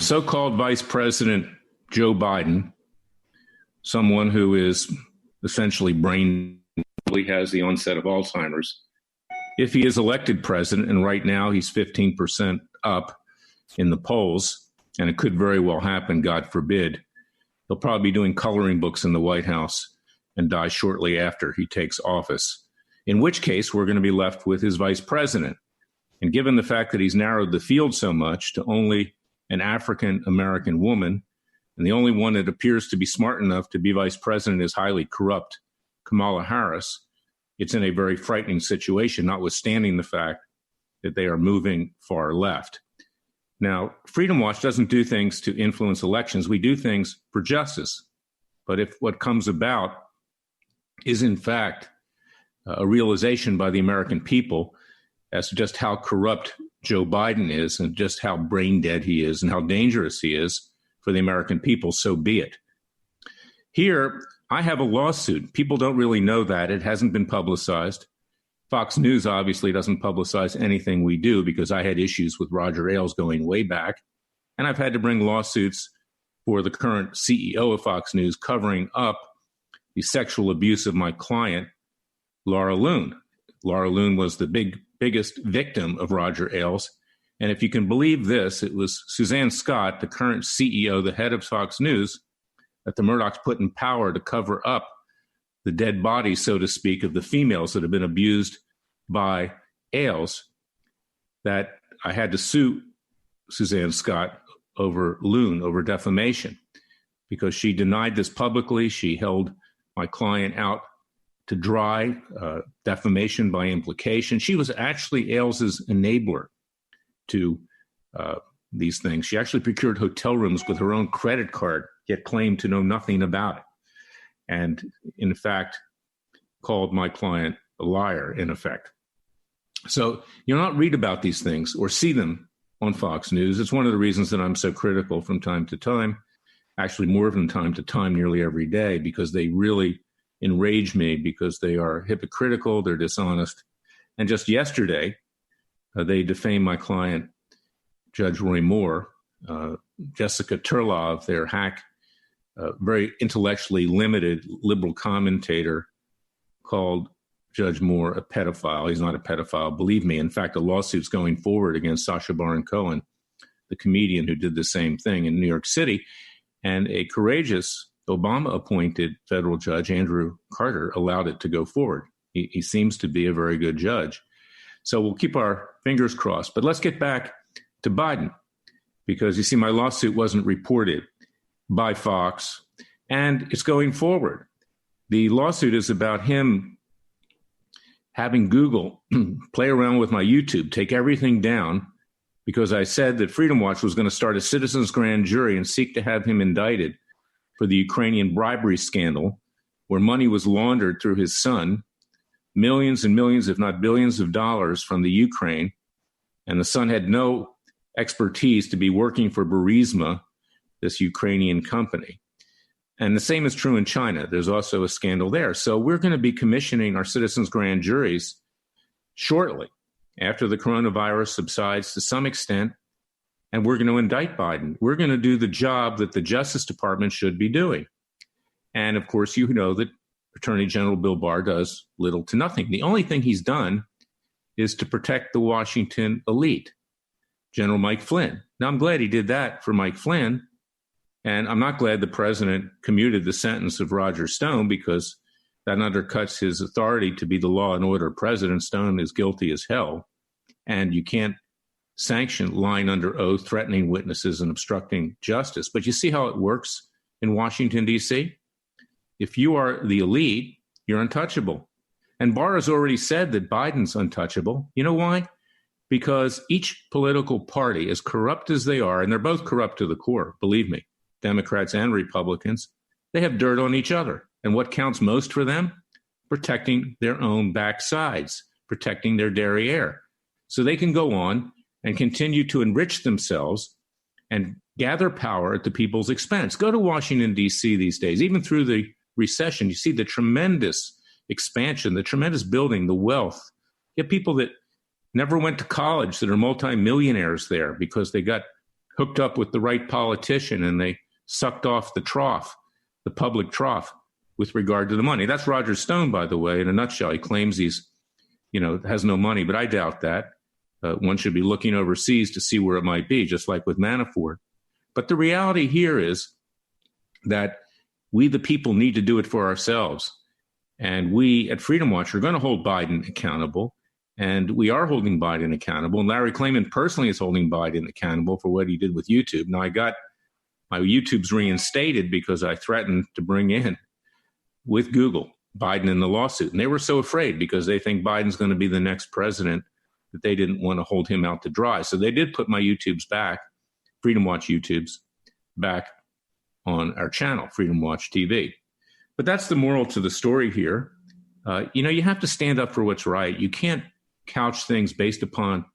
So-called Vice President Joe Biden, someone who is essentially brain, has the onset of Alzheimer's. If he is elected president, and right now he's 15% up in the polls, and it could very well happen, God forbid, he'll probably be doing coloring books in the White House and die shortly after he takes office, in which case we're going to be left with his vice president. And given the fact that he's narrowed the field so much to only an African-American woman, and the only one that appears to be smart enough to be vice president is highly corrupt Kamala Harris, it's in a very frightening situation, notwithstanding the fact that they are moving far left. Now, Freedom Watch doesn't do things to influence elections. We do things for justice. But if what comes about is, in fact, a realization by the American people as to just how corrupt Joe Biden is and just how brain dead he is and how dangerous he is for the American people, so be it. Here, I have a lawsuit. People don't really know that. It hasn't been publicized. Fox News obviously doesn't publicize anything we do because I had issues with Roger Ailes going way back. And I've had to bring lawsuits for the current CEO of Fox News covering up the sexual abuse of my client, Laura Loon. Laura Loon was the biggest victim of Roger Ailes. And if you can believe this, it was Suzanne Scott, the current CEO, the head of Fox News, that the Murdochs put in power to cover up the dead bodies, so to speak, of the females that have been abused by Ailes, that I had to sue Suzanne Scott over Loon, over defamation, because she denied this publicly. She held my client out to dry, defamation by implication. She was actually Ailes's enabler to these things. She actually procured hotel rooms with her own credit card, yet claimed to know nothing about it. And in fact, called my client a liar, in effect. So you'll not read about these things or see them on Fox News. It's one of the reasons that I'm so critical from time to time, actually more from time to time, nearly every day, because they really enrage me because they are hypocritical, they're dishonest. And just yesterday, they defamed my client, Judge Roy Moore, Jessica Turlov, their hack, very intellectually limited liberal commentator, called Judge Moore a pedophile. He's not a pedophile, believe me. In fact, a lawsuit's going forward against Sacha Baron Cohen, the comedian who did the same thing in New York City. And a courageous Obama-appointed federal judge, Andrew Carter, allowed it to go forward. He seems to be a very good judge. So we'll keep our fingers crossed. But let's get back to Biden, because you see, my lawsuit wasn't reported by Fox, and it's going forward. The lawsuit is about him having Google play around with my YouTube, take everything down, because I said that Freedom Watch was going to start a citizens grand jury and seek to have him indicted for the Ukrainian bribery scandal, where money was laundered through his son, millions and millions, if not billions of dollars from the Ukraine. And the son had no expertise to be working for Burisma, this Ukrainian company. And the same is true in China. There's also a scandal there. So we're going to be commissioning our citizens grand juries shortly after the coronavirus subsides to some extent, and we're going to indict Biden. We're going to do the job that the Justice Department should be doing. And of course, you know that Attorney General Bill Barr does little to nothing. The only thing he's done is to protect the Washington elite, General Mike Flynn. Now, I'm glad he did that for Mike Flynn, and I'm not glad the president commuted the sentence of Roger Stone, because that undercuts his authority to be the law and order president. Stone is guilty as hell, and you can't sanction lying under oath, threatening witnesses, and obstructing justice. But you see how it works in Washington, D.C.? If you are the elite, you're untouchable. And Barr has already said that Biden's untouchable. You know why? Because each political party, as corrupt as they are, and they're both corrupt to the core, believe me, Democrats and Republicans, they have dirt on each other. And what counts most for them? Protecting their own backsides, protecting their derriere. So they can go on and continue to enrich themselves and gather power at the people's expense. Go to Washington, D.C. these days. Even through the recession, you see the tremendous expansion, the tremendous building, the wealth. You have people that never went to college that are multimillionaires there because they got hooked up with the right politician and they sucked off the trough, the public trough, with regard to the money. That's Roger Stone, by the way, in a nutshell. He claims he's, has no money, but I doubt that. One should be looking overseas to see where it might be, just like with Manafort. But the reality here is that we, the people, need to do it for ourselves. And we at Freedom Watch are going to hold Biden accountable. And we are holding Biden accountable. And Larry Klayman personally is holding Biden accountable for what he did with YouTube. Now, I got my YouTubes reinstated because I threatened to bring in, with Google, Biden in the lawsuit. And they were so afraid because they think Biden's going to be the next president that they didn't want to hold him out to dry. So they did put my YouTubes back, Freedom Watch YouTubes, back on our channel, Freedom Watch TV. But that's the moral to the story here. You have to stand up for what's right. You can't couch things based upon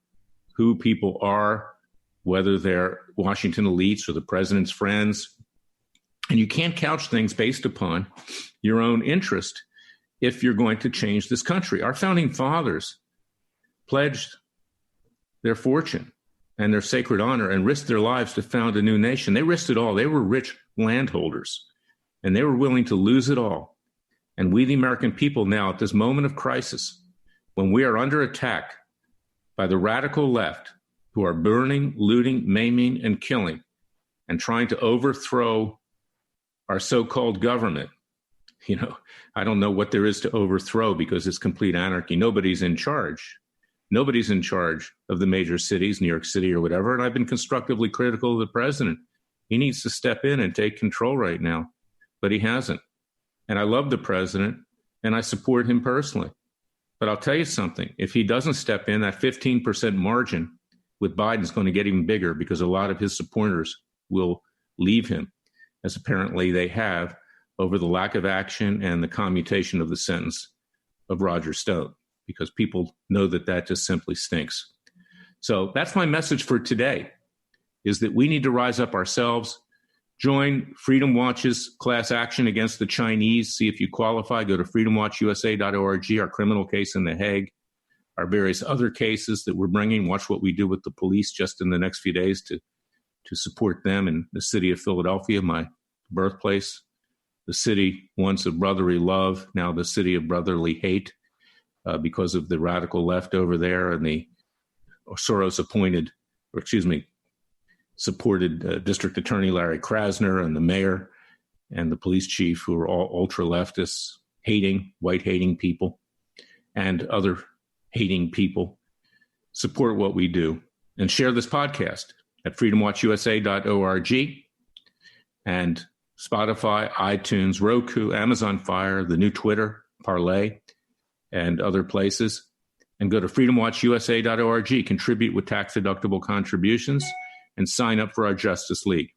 who people are, whether they're Washington elites or the president's friends. And you can't couch things based upon your own interest if you're going to change this country. Our founding fathers pledged their fortune and their sacred honor and risked their lives to found a new nation. They risked it all. They were rich landholders, and they were willing to lose it all. And we, the American people, now at this moment of crisis, when we are under attack by the radical left, who are burning, looting, maiming, and killing, and trying to overthrow our so-called government. I don't know what there is to overthrow because it's complete anarchy. Nobody's in charge. Nobody's in charge of the major cities, New York City or whatever. And I've been constructively critical of the president. He needs to step in and take control right now, but he hasn't. And I love the president and I support him personally. But I'll tell you something, if he doesn't step in, that 15% margin with Biden is going to get even bigger because a lot of his supporters will leave him, as apparently they have over the lack of action and the commutation of the sentence of Roger Stone, because people know that just simply stinks. So that's my message for today, is that we need to rise up ourselves, join Freedom Watch's class action against the Chinese, see if you qualify, go to freedomwatchusa.org, our criminal case in The Hague, our various other cases that we're bringing, watch what we do with the police just in the next few days to support them in the city of Philadelphia, my birthplace, the city once of brotherly love, now the city of brotherly hate, because of the radical left over there and the supported District Attorney Larry Krasner and the mayor and the police chief, who are all ultra leftists, white hating people and other hating people. Support what we do and share this podcast at freedomwatchusa.org and Spotify, iTunes, Roku, Amazon Fire, the new Twitter, Parlay, and other places. And go to freedomwatchusa.org, contribute with tax-deductible contributions, and sign up for our Justice League.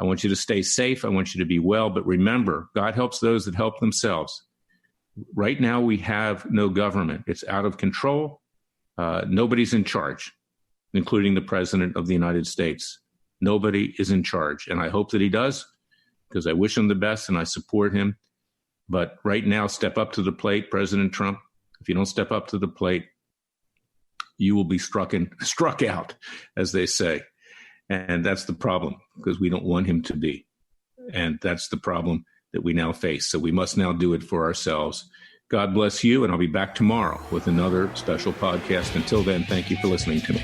I want you to stay safe. I want you to be well. But remember, God helps those that help themselves. Right now, we have no government. It's out of control. Nobody's in charge, including the President of the United States. Nobody is in charge. And I hope that he does, because I wish him the best and I support him. But right now, step up to the plate, President Trump. If you don't step up to the plate, you will be struck out, as they say. And that's the problem, because we don't want him to be. And that's the problem that we now face. So we must now do it for ourselves. God bless you, and I'll be back tomorrow with another special podcast. Until then, thank you for listening to me.